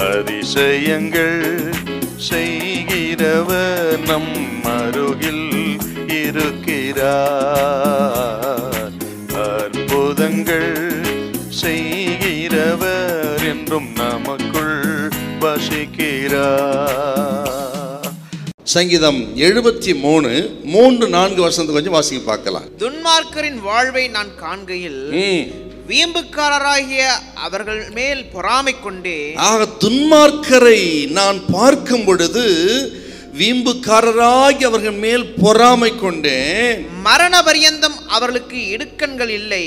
அதிசயங்கள் செய்கிறவர் நம் அருகில் இருக்கிறார். அற்புதங்கள் செய்கிறவர் என்றும் நமக்குள் வசிக்கிறார். சங்கீதம் 73 3-4 வசனத்தை கொஞ்சம் வாசிக்க பார்க்கலாம். துன்மார்க்கரின் வாழ்வை நான் காண்கையில் வீம்புக்காரராகிய அவர்கள் மேல் பொறாமை கொண்டே. ஆக துன்மார்க்கரை நான் பார்க்கும் பொழுது வீம்புக்காரராகி அவர்கள் மேல் பொறாமை கொண்டேன். மரண பரியந்தம் அவர்களுக்கு இடுக்கண்கள் இல்லை,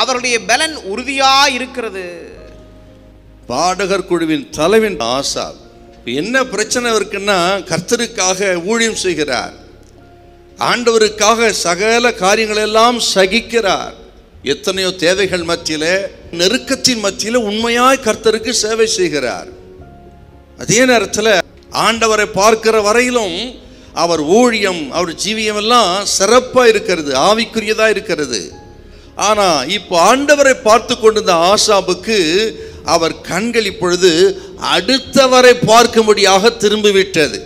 அவருடைய பலன் உறுதியா இருக்கிறது. பாடகர் குழுவின் தலைவன் ஆசாப் என்ன பிரச்சனை இருக்குன்னா, கர்த்தருக்காக ஊழியம் செய்கிறார், ஆண்டவருக்காக சகல காரியங்கள் எல்லாம் சகிக்கிறார். எத்தனையோ தேவைகள் மத்தியில, நெருக்கத்தின் மத்தியில உண்மையாய் கர்த்தருக்கு சேவை செய்கிறார். அதே நேரத்தில் ஆண்டவரை பார்க்கிற வரையிலும் அவர் ஊழியம், அவர் ஜீவியம் எல்லாம் சிறப்பா இருக்கிறது, ஆவிக்குரியதா இருக்கிறது. ஆனா இப்போ ஆண்டவரை பார்த்து கொண்டிருந்த ஆசாபுக்கு அவர் கண்கள் இப்பொழுது அடுத்தவரை பார்க்கும்படியாக திரும்பிவிட்டது.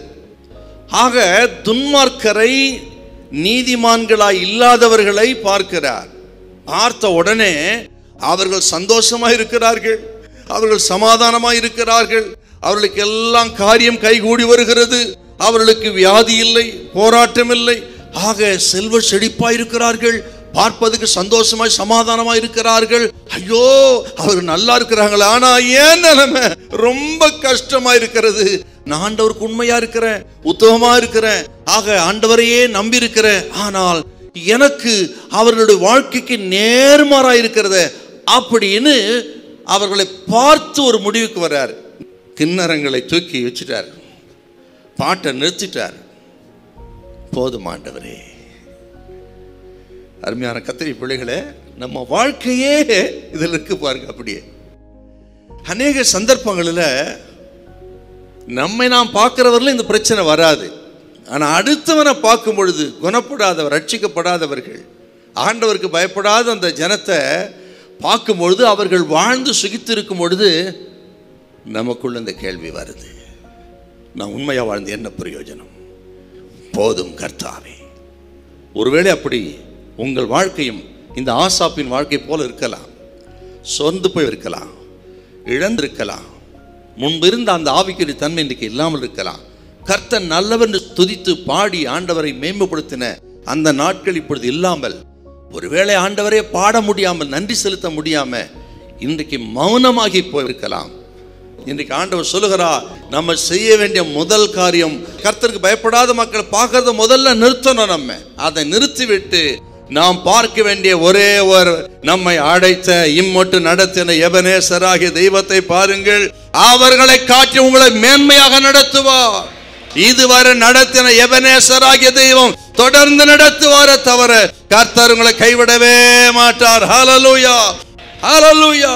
ஆக துன்மார்க்கரை, நீதிமான்களாய் இல்லாதவர்களை பார்க்கிறார். பார்த்த உடனே அவர்கள் சந்தோஷமாக இருக்கிறார்கள், அவர்கள் சமாதானமாக இருக்கிறார்கள், அவர்களுக்கு எல்லாம் காரியம் கைகூடி வருகிறது, அவர்களுக்கு வியாதி இல்லை, போராட்டம் இல்லை. ஆக செல்வ செழிப்பாய் இருக்கிறார்கள், பார்ப்பதுக்கு சந்தோஷமாய் சமாதானமாய் இருக்கிறார்கள். ஐயோ அவர்கள் நல்லா இருக்கிறாங்களா, ஆனா ஏன் நிலைமை ரொம்ப கஷ்டமா இருக்கிறது. நான் ஆண்டவருக்கு உண்மையா இருக்கிறேன், உத்தமமா இருக்கிறேன், ஆக ஆண்டவரையே நம்பி இருக்கிறேன், ஆனால் எனக்கு அவர்களுடைய வாழ்க்கைக்கு நேர்மாறா இருக்கிறத அப்படின்னு அவர்களை பார்த்து ஒரு முடிவுக்கு வர்றார். கிண்ணறங்களை தூக்கி வச்சுட்டார், பாட்டை நிறுத்திட்டார். போதும் ஆண்டவரே. அருமையான கர்த்தருடைய பிள்ளைகளே, நம்ம வாழ்க்கையே இதில் இருக்கு பாருங்க. அப்படியே அநேக சந்தர்ப்பங்களில் நம்மை நாம் பார்க்கிறவர்களும் இந்த பிரச்சனை வராது. ஆனால் அடுத்தவனை பார்க்கும் பொழுது குணப்படாதவர், ரட்சிக்கப்படாதவர்கள், ஆண்டவருக்கு பயப்படாத அந்த ஜனத்தை பார்க்கும் பொழுது, அவர்கள் வாழ்ந்து சுகித்து இருக்கும் பொழுது நமக்குள்ள இந்த கேள்வி வருது, நான் உண்மையா வாழ்ந்து என்ன பிரயோஜனம்? போதும் கர்த்தாவே. ஒருவேளை அப்படி உங்கள் வாழ்க்கையும் இந்த ஆசாப்பின் வாழ்க்கை போல இருக்கலாம். சொர்ந்து போய் இருக்கலாம், இழந்திருக்கலாம், முன்பிருந்த அந்த ஆவிக்குரிய தன்மை இன்றைக்கு இல்லாமல் இருக்கலாம். கர்த்தர் நல்லவர் என்று துதித்து பாடி ஆண்டவரை மேம்படுத்தின அந்த நாட்கள் இப்பொழுது இல்லாமல், ஒருவேளை ஆண்டவரே பாட முடியாமல், நன்றி செலுத்த முடியாம இன்றைக்கு மௌனமாகி போயிருக்கலாம். இன்றைக்கு ஆண்டவர் சொல்லுகிறார், நம்ம செய்ய வேண்டிய முதல் காரியம், கர்த்தருக்கு பயப்படாத மக்களை பார்க்கறத முதல்ல நிறுத்தணும். நம்ம அதை நிறுத்திவிட்டு நாம் பார்க்க வேண்டிய ஒரே ஒரு, நம்மை அழைத்த இம்மட்டும் நடத்தின எபனேசராகிய தெய்வத்தை பாருங்கள். அவர்களை காட்டி உங்களை மேன்மையாக நடத்துவார். இதுவரை நடத்தின எபனேசராகிய தெய்வம் தொடர்ந்து நடத்துவார தவிர கர்த்தர் உங்களை கைவிடவே மாட்டார். ஹல்லேலூயா, ஹல்லேலூயா.